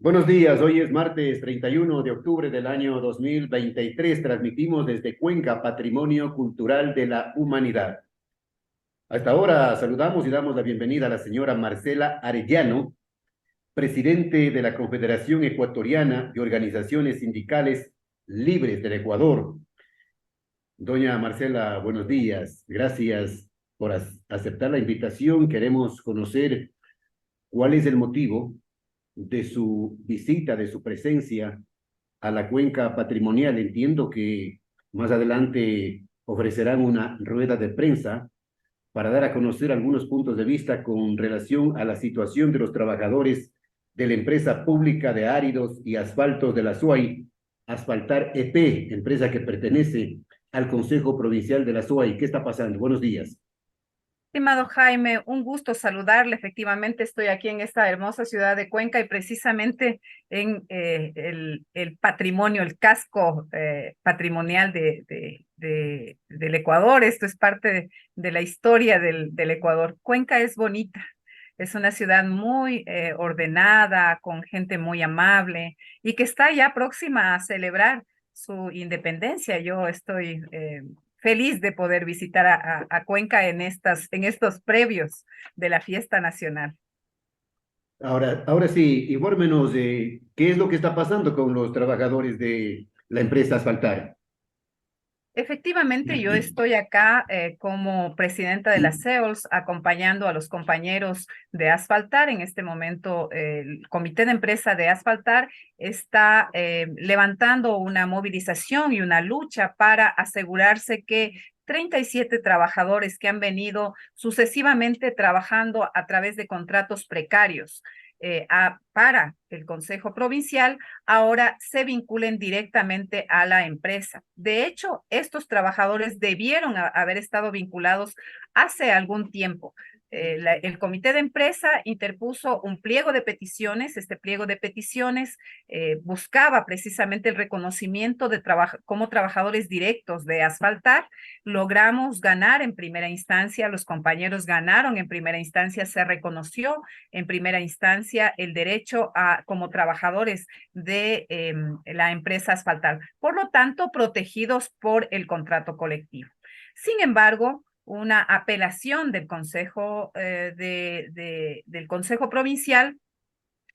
Buenos días, hoy es martes 31 de octubre del año 2023. Transmitimos desde Cuenca, Patrimonio Cultural de la Humanidad. Hasta ahora saludamos y damos la bienvenida a la señora Marcela Arellano, presidente de la Confederación Ecuatoriana de Organizaciones Sindicales Libres del Ecuador. Doña Marcela, buenos días. Gracias por aceptar la invitación. Queremos conocer cuál es el motivo de su visita, de su presencia a la cuenca patrimonial. Entiendo que más adelante ofrecerán una rueda de prensa para dar a conocer algunos puntos de vista con relación a la situación de los trabajadores de la empresa pública de áridos y asfaltos de la SUAY, Asfaltar EP, empresa que pertenece al Consejo Provincial de la SUAY. ¿Qué está pasando? Buenos días. Estimado Jaime, un gusto saludarle. Efectivamente, estoy aquí en esta hermosa ciudad de Cuenca y precisamente en el patrimonio, el casco patrimonial del Ecuador. Esto es parte de la historia del Ecuador. Cuenca es bonita, es una ciudad muy ordenada, con gente muy amable y que está ya próxima a celebrar su independencia. Yo estoy feliz de poder visitar a Cuenca en estos previos de la fiesta nacional. Ahora sí, infórmenos de qué es lo que está pasando con los trabajadores de la empresa Asfaltar. Efectivamente, yo estoy acá como presidenta de la CEOLS acompañando a los compañeros de Asfaltar. En este momento, el comité de empresa de Asfaltar está levantando una movilización y una lucha para asegurarse que 37 trabajadores que han venido sucesivamente trabajando a través de contratos precarios para el Consejo Provincial ahora se vinculen directamente a la empresa. De hecho, estos trabajadores debieron haber estado vinculados hace algún tiempo. El comité de empresa interpuso un pliego de peticiones. Este pliego de peticiones buscaba precisamente el reconocimiento de como trabajadores directos de Asfaltar. Logramos ganar en primera instancia, los compañeros ganaron en primera instancia, se reconoció en primera instancia el derecho a como trabajadores de la empresa Asfaltar, por lo tanto, protegidos por el contrato colectivo. Sin embargo, una apelación del Consejo, del Consejo Provincial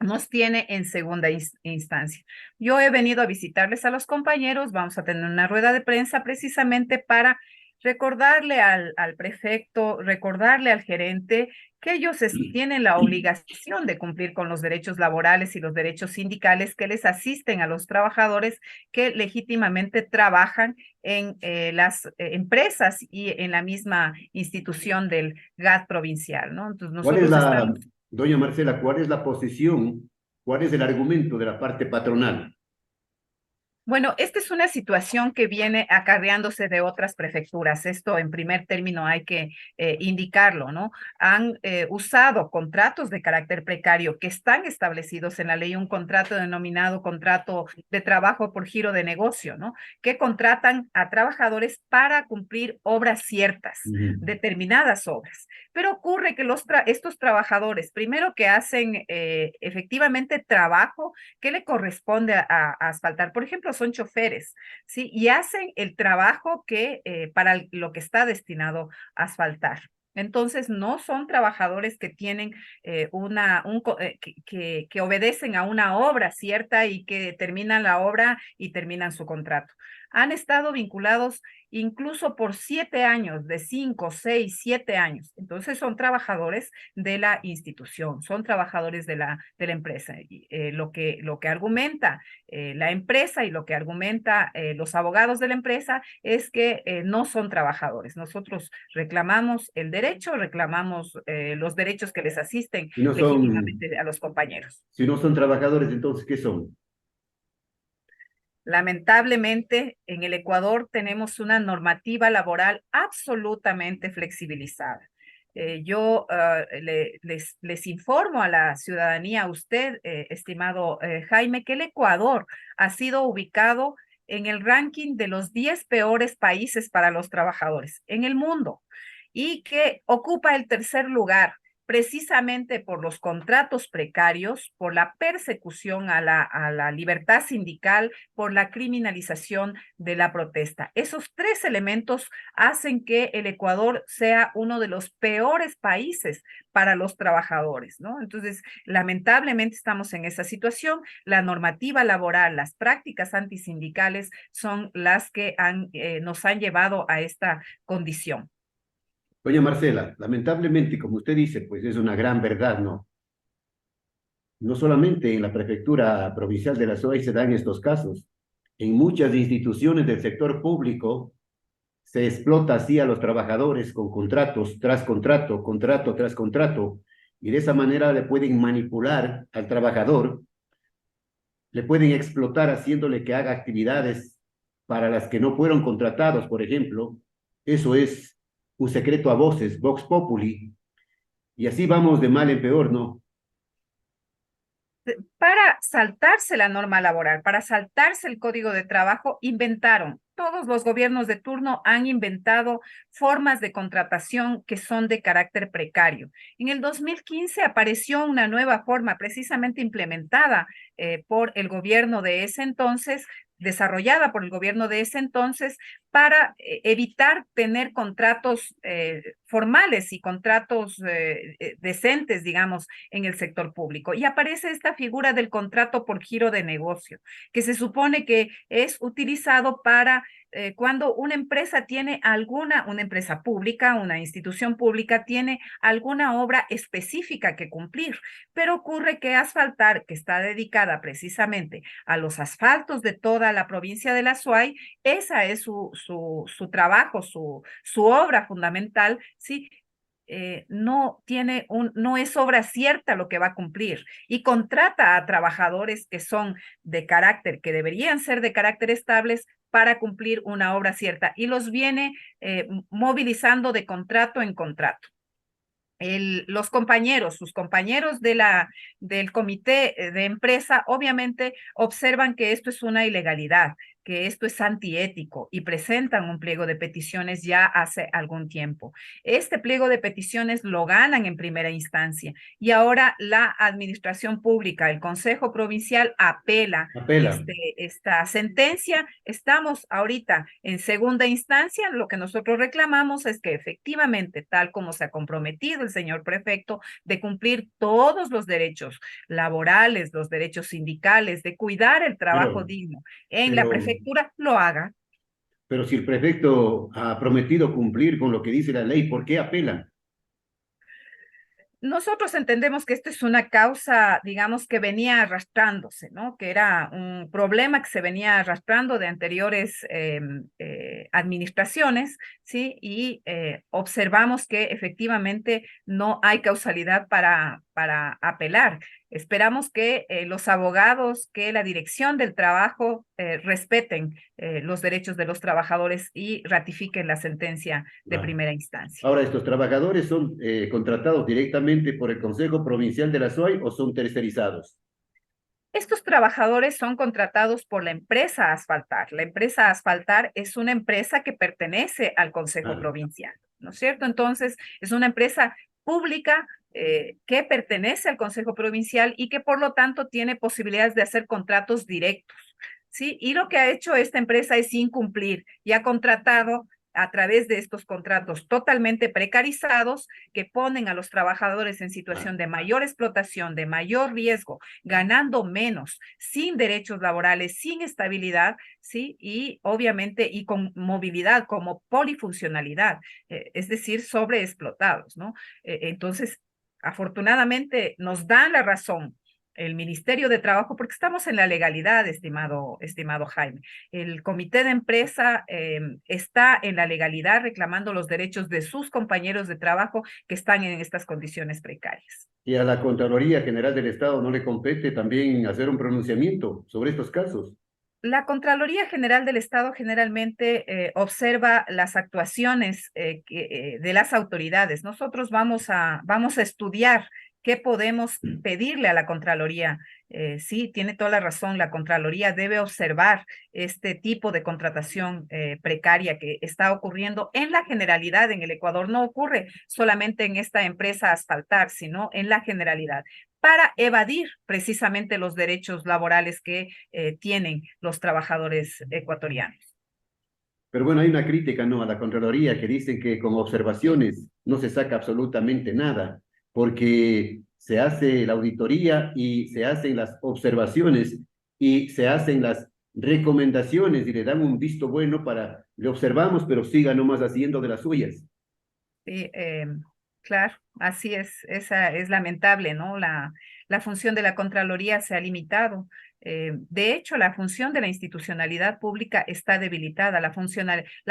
nos tiene en segunda instancia. Yo he venido a visitarles a los compañeros, vamos a tener una rueda de prensa precisamente para recordarle al prefecto, recordarle al gerente que ellos tienen la obligación de cumplir con los derechos laborales y los derechos sindicales que les asisten a los trabajadores que legítimamente trabajan en las empresas y en la misma institución del GAT provincial, ¿no? Entonces ¿Cuál es nosotros la, estamos. doña Marcela, cuál es la posición, cuál es el argumento de la parte patronal? Bueno, esta es una situación que viene acarreándose de otras prefecturas. Esto en primer término hay que indicarlo, ¿no? Han usado contratos de carácter precario que están establecidos en la ley, un contrato denominado contrato de trabajo por giro de negocio, ¿no? Que contratan a trabajadores para cumplir obras ciertas, Ujú. determinadas obras. Pero ocurre que estos trabajadores, primero que hacen efectivamente trabajo que le corresponde a asfaltar. Por ejemplo, son choferes, ¿sí? Y hacen el trabajo que para lo que está destinado a asfaltar. Entonces, no son trabajadores que tienen que obedecen a una obra cierta y que terminan la obra y terminan su contrato. Han estado vinculados incluso por 7 años, de 5, 6, 7 años. Entonces, son trabajadores de la institución, son trabajadores de la empresa. Y, lo que argumenta la empresa y lo que argumenta los abogados de la empresa es que no son trabajadores. Nosotros reclamamos el derecho, reclamamos los derechos que les asisten Si no son, legítimamente a los compañeros. si no son trabajadores, entonces, ¿qué son? Lamentablemente, en el Ecuador tenemos una normativa laboral absolutamente flexibilizada. Les informo a la ciudadanía, a usted, estimado Jaime, que el Ecuador ha sido ubicado en el ranking de los 10 peores países para los trabajadores en el mundo y que ocupa el tercer lugar precisamente por los contratos precarios, por la persecución a la libertad sindical, por la criminalización de la protesta. Esos tres elementos hacen que el Ecuador sea uno de los peores países para los trabajadores, ¿no? Entonces, lamentablemente estamos en esa situación. La normativa laboral, las prácticas antisindicales son las que nos han llevado a esta condición. Doña Marcela, lamentablemente, como usted dice, pues es una gran verdad, ¿no? No solamente en la prefectura provincial de la SOAI se dan estos casos. En muchas instituciones del sector público se explota así a los trabajadores con contratos tras contrato, contrato tras contrato, y de esa manera le pueden manipular al trabajador, le pueden explotar haciéndole que haga actividades para las que no fueron contratados, por ejemplo. Eso es un secreto a voces, Vox Populi, y así vamos de mal en peor, ¿no? Para saltarse la norma laboral, para saltarse el código de trabajo, inventaron, todos los gobiernos de turno han inventado formas de contratación que son de carácter precario. En el 2015 apareció una nueva forma precisamente implementada por el gobierno de ese entonces, desarrollada por el gobierno de ese entonces, para evitar tener contratos formales y contratos decentes, digamos, en el sector público. Y aparece esta figura del contrato por giro de negocio, que se supone que es utilizado para cuando una empresa tiene una empresa pública, una institución pública, tiene alguna obra específica que cumplir, pero ocurre que Asfaltar, que está dedicada precisamente a los asfaltos de toda la provincia de la SUAY, esa es su trabajo, su obra fundamental, ¿sí? No es obra cierta lo que va a cumplir y contrata a trabajadores que son de carácter, que deberían ser de carácter estables para cumplir una obra cierta y los viene movilizando de contrato en contrato. Los compañeros, sus compañeros del comité de empresa, obviamente observan que esto es una ilegalidad, que esto es antiético y presentan un pliego de peticiones ya hace algún tiempo. Este pliego de peticiones lo ganan en primera instancia y ahora la administración pública, el Consejo Provincial apela Apela. esta sentencia. Estamos ahorita en segunda instancia. Lo que nosotros reclamamos es que efectivamente, tal como se ha comprometido el señor prefecto, de cumplir todos los derechos laborales, los derechos sindicales, de cuidar el trabajo Pero, digno en la pero, prefectura, lo haga. pero si el prefecto ha prometido cumplir con lo que dice la ley, ¿por qué apelan? Nosotros entendemos que esto es una causa, digamos, que venía arrastrándose, ¿no? Que era un problema que se venía arrastrando de anteriores administraciones, ¿sí? Y observamos que efectivamente no hay causalidad para apelar. Esperamos que los abogados, que la Dirección del Trabajo respeten los derechos de los trabajadores y ratifiquen la sentencia de Ah. primera instancia. Ahora, ¿estos trabajadores son contratados directamente por el Consejo Provincial de la SOAI o son tercerizados? Estos trabajadores son contratados por la empresa Asfaltar. La empresa Asfaltar es una empresa que pertenece al Consejo Ah, Provincial, ¿no es cierto? Entonces, es una empresa pública que pertenece al Consejo Provincial y que por lo tanto tiene posibilidades de hacer contratos directos, ¿sí? Y lo que ha hecho esta empresa es incumplir y ha contratado a través de estos contratos totalmente precarizados que ponen a los trabajadores en ah. situación de mayor explotación, de mayor riesgo, ganando menos, sin derechos laborales, sin estabilidad, ¿sí? Y obviamente, y con movilidad como polifuncionalidad, es decir, sobreexplotados, ¿no? Entonces, afortunadamente nos dan la razón el Ministerio de Trabajo, porque estamos en la legalidad, estimado Jaime. El comité de empresa está en la legalidad reclamando los derechos de sus compañeros de trabajo que están en estas condiciones precarias. ¿Y a la Contraloría General del Estado no le compete también hacer un pronunciamiento sobre estos casos? La Contraloría General del Estado generalmente observa las actuaciones de las autoridades. Nosotros vamos a estudiar ¿qué podemos pedirle a la Contraloría? Sí, tiene toda la razón, la Contraloría debe observar este tipo de contratación precaria que está ocurriendo en la generalidad en el Ecuador. No ocurre solamente en esta empresa Asfaltar, sino en la generalidad, para evadir precisamente los derechos laborales que tienen los trabajadores ecuatorianos. Pero bueno, hay una crítica, ¿no?, a la Contraloría que dicen que con observaciones no se saca absolutamente nada, porque se hace la auditoría y se hacen las observaciones y se hacen las recomendaciones y le dan un visto bueno para, le observamos, pero siga nomás haciendo de las suyas. Sí, claro, así es, esa es lamentable, ¿no? La función de la Contraloría se ha limitado. De hecho, la función de la institucionalidad pública está debilitada. La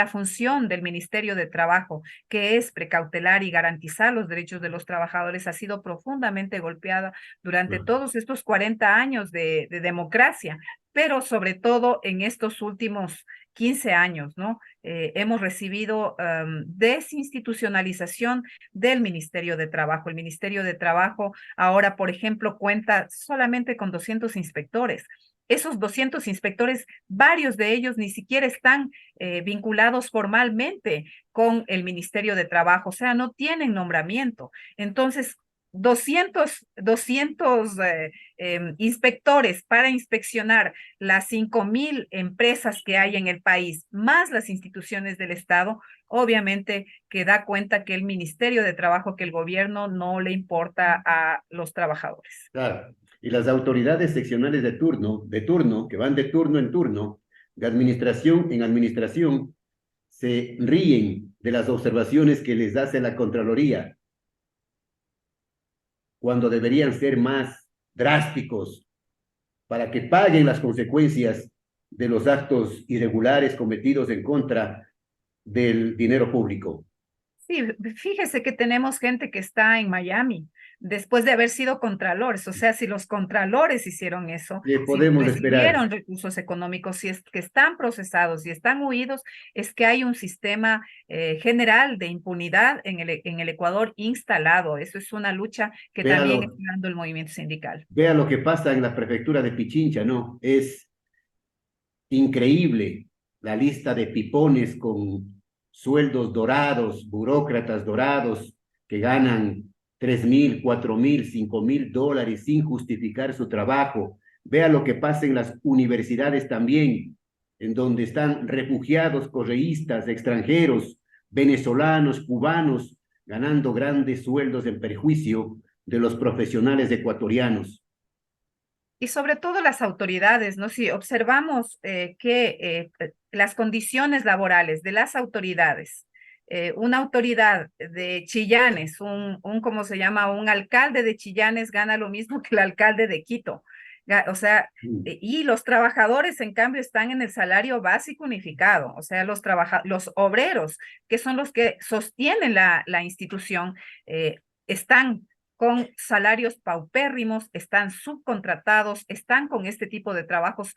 función del Ministerio de Trabajo, que es precautelar y garantizar los derechos de los trabajadores, ha sido profundamente golpeada durante todos estos 40 años de democracia, pero sobre todo en estos últimos 15 años, ¿no? Hemos recibido desinstitucionalización del Ministerio de Trabajo. El Ministerio de Trabajo ahora, por ejemplo, cuenta solamente con 200 inspectores. Esos 200 inspectores, varios de ellos ni siquiera están vinculados formalmente con el Ministerio de Trabajo, o sea, no tienen nombramiento. Entonces, 200 inspectores para inspeccionar las 5.000 empresas que hay en el país, más las instituciones del Estado, obviamente que da cuenta que el Ministerio de Trabajo, que el gobierno no le importa a los trabajadores. Claro. Y las autoridades seccionales de turno, que van de turno en turno, de administración en administración, se ríen de las observaciones que les hace la Contraloría, cuando deberían ser más drásticos para que paguen las consecuencias de los actos irregulares cometidos en contra del dinero público. Sí, fíjese que tenemos gente que está en Miami después de haber sido contralores. O sea, si los contralores hicieron eso, ¿Qué si podemos esperar? recibieron recursos económicos, si es que están procesados y están huidos, es que hay un sistema general de impunidad en el Ecuador instalado. Eso es una lucha que también está Véalo, dando el movimiento sindical. vea lo que pasa en la prefectura de Pichincha, ¿no? Es increíble la lista de pipones con sueldos dorados, burócratas dorados que ganan 3.000, 4.000, 5.000 dólares sin justificar su trabajo. Vea lo que pasa en las universidades también, en donde están refugiados, correístas, extranjeros, venezolanos, cubanos, ganando grandes sueldos en perjuicio de los profesionales ecuatorianos. Y sobre todo las autoridades, ¿no? Si observamos que las condiciones laborales de las autoridades, una autoridad de Chillanes, ¿cómo se llama? Un alcalde de Chillanes gana lo mismo que el alcalde de Quito. O sea, y los trabajadores, en cambio, están en el salario básico unificado. O sea, los obreros, que son los que sostienen la institución, están con salarios paupérrimos, están subcontratados, están con este tipo de trabajos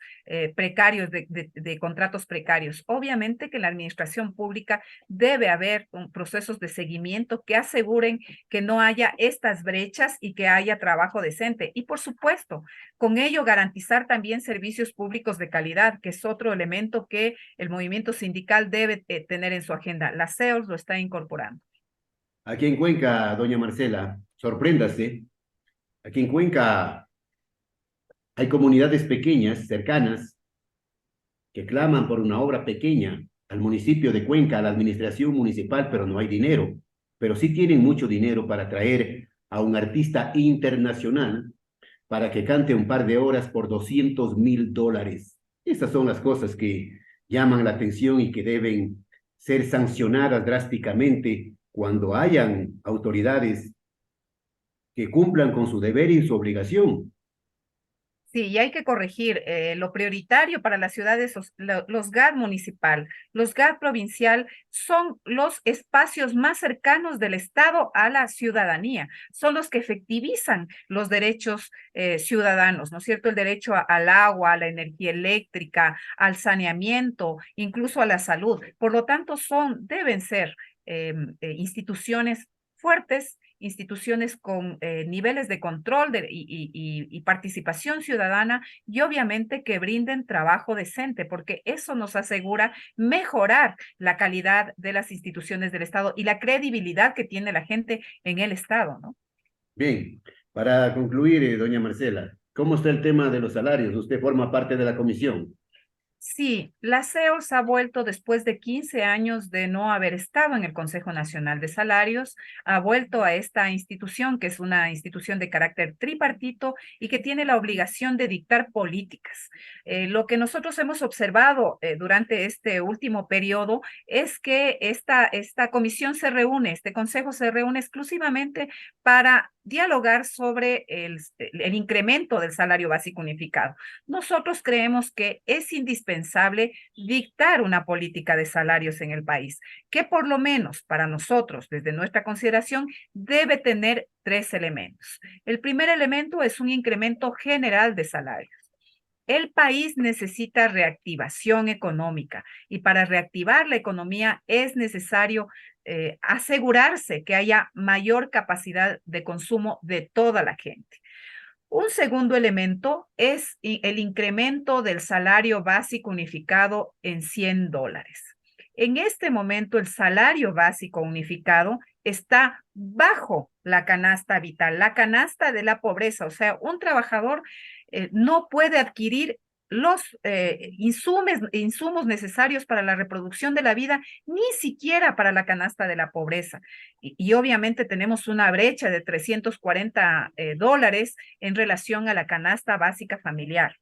precarios, de contratos precarios. Obviamente que en la administración pública debe haber procesos de seguimiento que aseguren que no haya estas brechas y que haya trabajo decente. Y por supuesto, con ello garantizar también servicios públicos de calidad, que es otro elemento que el movimiento sindical debe tener en su agenda. La CEOS lo está incorporando. Aquí en Cuenca, doña Marcela, sorpréndase, aquí en Cuenca hay comunidades pequeñas, cercanas, que claman por una obra pequeña al municipio de Cuenca, a la administración municipal, pero no hay dinero. Pero sí tienen mucho dinero para traer a un artista internacional para que cante un par de horas por 200.000 dólares. Esas son las cosas que llaman la atención y que deben ser sancionadas drásticamente cuando hayan autoridades que cumplan con su deber y su obligación. Sí, y hay que corregir lo prioritario para las ciudades, los GAD municipal, los GAD provincial son los espacios más cercanos del Estado a la ciudadanía, son los que efectivizan los derechos ciudadanos, ¿no es cierto? El derecho al agua, a la energía eléctrica, al saneamiento, incluso a la salud. Por lo tanto, deben ser instituciones fuertes instituciones con niveles de control y participación ciudadana y obviamente que brinden trabajo decente, porque eso nos asegura mejorar la calidad de las instituciones del Estado y la credibilidad que tiene la gente en el Estado, ¿no? Bien, para concluir, doña Marcela, ¿cómo está el tema de los salarios? Usted forma parte de la comisión. Sí, la CEOS ha vuelto después de 15 años de no haber estado en el Consejo Nacional de Salarios, ha vuelto a esta institución, que es una institución de carácter tripartito y que tiene la obligación de dictar políticas. Lo que nosotros hemos observado durante este último periodo es que esta comisión se reúne, este consejo se reúne exclusivamente para dialogar sobre el incremento del salario básico unificado. Nosotros creemos que es indispensable dictar una política de salarios en el país, que por lo menos para nosotros, desde nuestra consideración, debe tener tres elementos. El primer elemento es un incremento general de salarios. El país necesita reactivación económica y para reactivar la economía es necesario asegurarse que haya mayor capacidad de consumo de toda la gente. Un segundo elemento es el incremento del salario básico unificado en $100. En este momento, el salario básico unificado está bajo la canasta vital, la canasta de la pobreza. O sea, un trabajador no puede adquirir los insumos necesarios para la reproducción de la vida, ni siquiera para la canasta de la pobreza. Y obviamente tenemos una brecha de $340 en relación a la canasta básica familiar.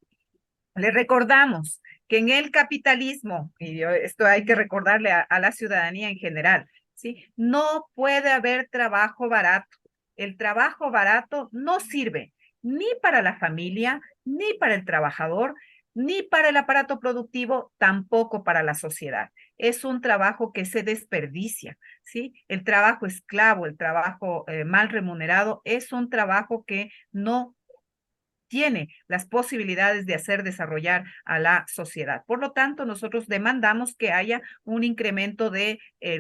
Le recordamos que en el capitalismo, y esto hay que recordarle a la ciudadanía en general, ¿sí? No puede haber trabajo barato. El trabajo barato no sirve ni para la familia, ni para el trabajador, ni para el aparato productivo, tampoco para la sociedad. Es un trabajo que se desperdicia, ¿sí? El trabajo esclavo, el trabajo mal remunerado, es un trabajo que no tiene las posibilidades de hacer desarrollar a la sociedad. Por lo tanto, nosotros demandamos que haya un incremento del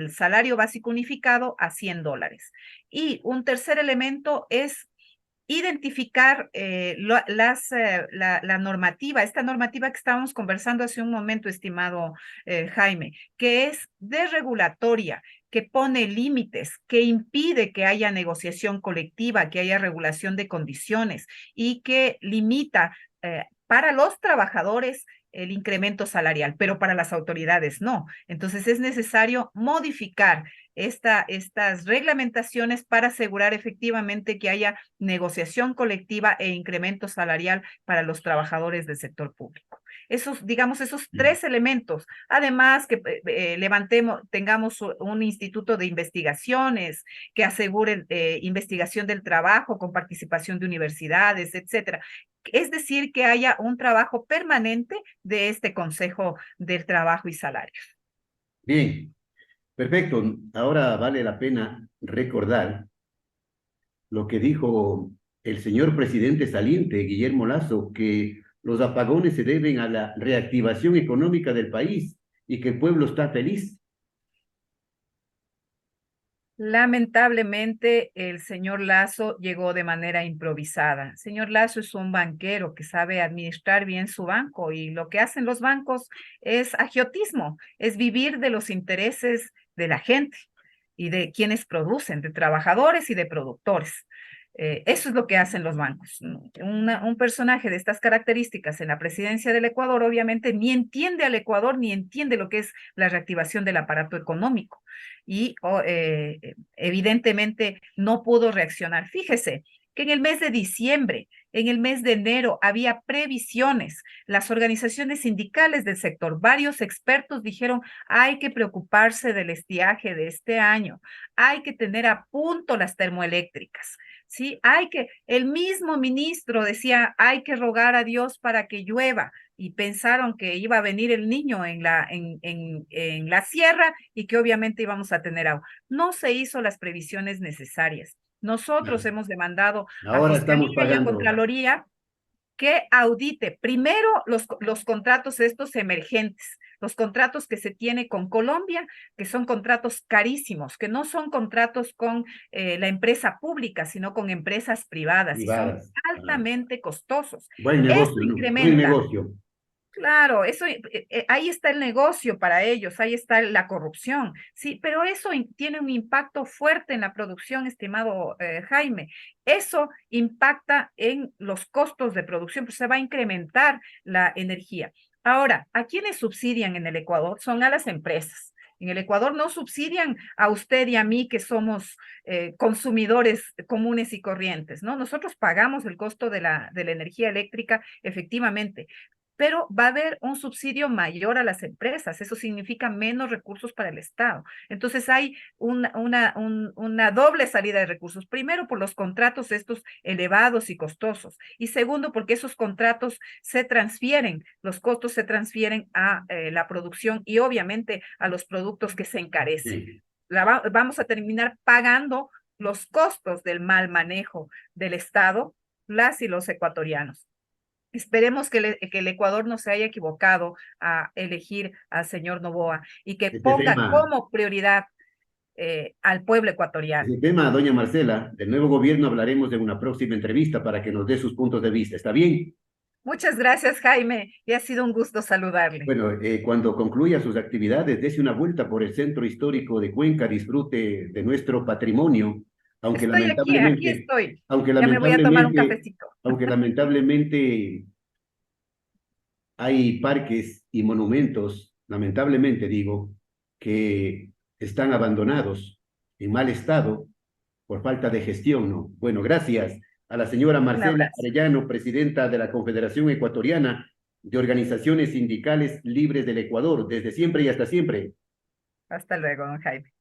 salario básico unificado a $100. Y un tercer elemento es identificar la normativa, esta normativa que estábamos conversando hace un momento, estimado Jaime, que es desregulatoria, que pone límites, que impide que haya negociación colectiva, que haya regulación de condiciones y que limita para los trabajadores el incremento salarial, pero para las autoridades no. Entonces es necesario modificar estas reglamentaciones para asegurar efectivamente que haya negociación colectiva e incremento salarial para los trabajadores del sector público. Esos tres elementos. Además, que tengamos un instituto de investigaciones que asegure investigación del trabajo con participación de universidades, etcétera. Es decir, que haya un trabajo permanente de este Consejo del Trabajo y Salarios. Bien, perfecto. Ahora vale la pena recordar lo que dijo el señor presidente saliente, Guillermo Lasso, que los apagones se deben a la reactivación económica del país y que el pueblo está feliz. Lamentablemente, el señor Lasso llegó de manera improvisada. El señor Lasso es un banquero que sabe administrar bien su banco y lo que hacen los bancos es agiotismo, es vivir de los intereses de la gente y de quienes producen, de trabajadores y de productores. Eso es lo que hacen los bancos. Un personaje de estas características en la presidencia del Ecuador obviamente ni entiende al Ecuador ni entiende lo que es la reactivación del aparato económico y evidentemente no pudo reaccionar. Fíjese que en el mes de diciembre, en el mes de enero, había previsiones. Las organizaciones sindicales del sector, varios expertos dijeron, hay que preocuparse del estiaje de este año, hay que tener a punto las termoeléctricas. Sí, el mismo ministro decía, hay que rogar a Dios para que llueva, y pensaron que iba a venir el niño en la sierra y que obviamente íbamos a tener agua. No se hizo las previsiones necesarias. Nosotros hemos demandado a Ahora estamos Fiscalía y a pagando. Contraloría que audite primero los contratos estos emergentes, los contratos que se tiene con Colombia, que son contratos carísimos, que no son contratos con la empresa pública, sino con empresas privadas y son Privadas. Ah, altamente costosos. buen Eso negocio, ¿no? Buen incrementa. negocio. Claro, eso, ahí está el negocio para ellos, ahí está la corrupción, sí, pero eso tiene un impacto fuerte en la producción, estimado Jaime. Eso impacta en los costos de producción, pues se va a incrementar la energía. Ahora, ¿a quiénes subsidian en el Ecuador? Son a las empresas. En el Ecuador no subsidian a usted y a mí que somos consumidores comunes y corrientes, ¿no? Nosotros pagamos el costo de la energía eléctrica, efectivamente, pero va a haber un subsidio mayor a las empresas. Eso significa menos recursos para el Estado. Entonces hay una doble salida de recursos. Primero, por los contratos estos elevados y costosos. Y segundo, porque esos contratos se transfieren, los costos se transfieren a la producción y obviamente a los productos que se encarecen. Sí. Vamos a terminar pagando los costos del mal manejo del Estado, las y los ecuatorianos. Esperemos que el Ecuador no se haya equivocado a elegir al señor Noboa y que Este ponga tema, como prioridad al pueblo ecuatoriano. este tema, doña Marcela, del nuevo gobierno hablaremos en una próxima entrevista para que nos dé sus puntos de vista. ¿Está bien? Muchas gracias, Jaime, y ha sido un gusto saludarle. Bueno, cuando concluya sus actividades, dése una vuelta por el centro histórico de Cuenca, disfrute de nuestro patrimonio, aunque Estoy aquí lamentablemente, estoy. aunque Ya me voy a tomar un lamentablemente, cafecito. aunque lamentablemente hay parques y monumentos, lamentablemente digo, que están abandonados en mal estado por falta de gestión, ¿no? Bueno, gracias a la señora Un Marcela abrazo. Arellano, presidenta de la Confederación Ecuatoriana de Organizaciones Sindicales Libres del Ecuador, desde siempre y hasta siempre. Hasta luego, don Jaime.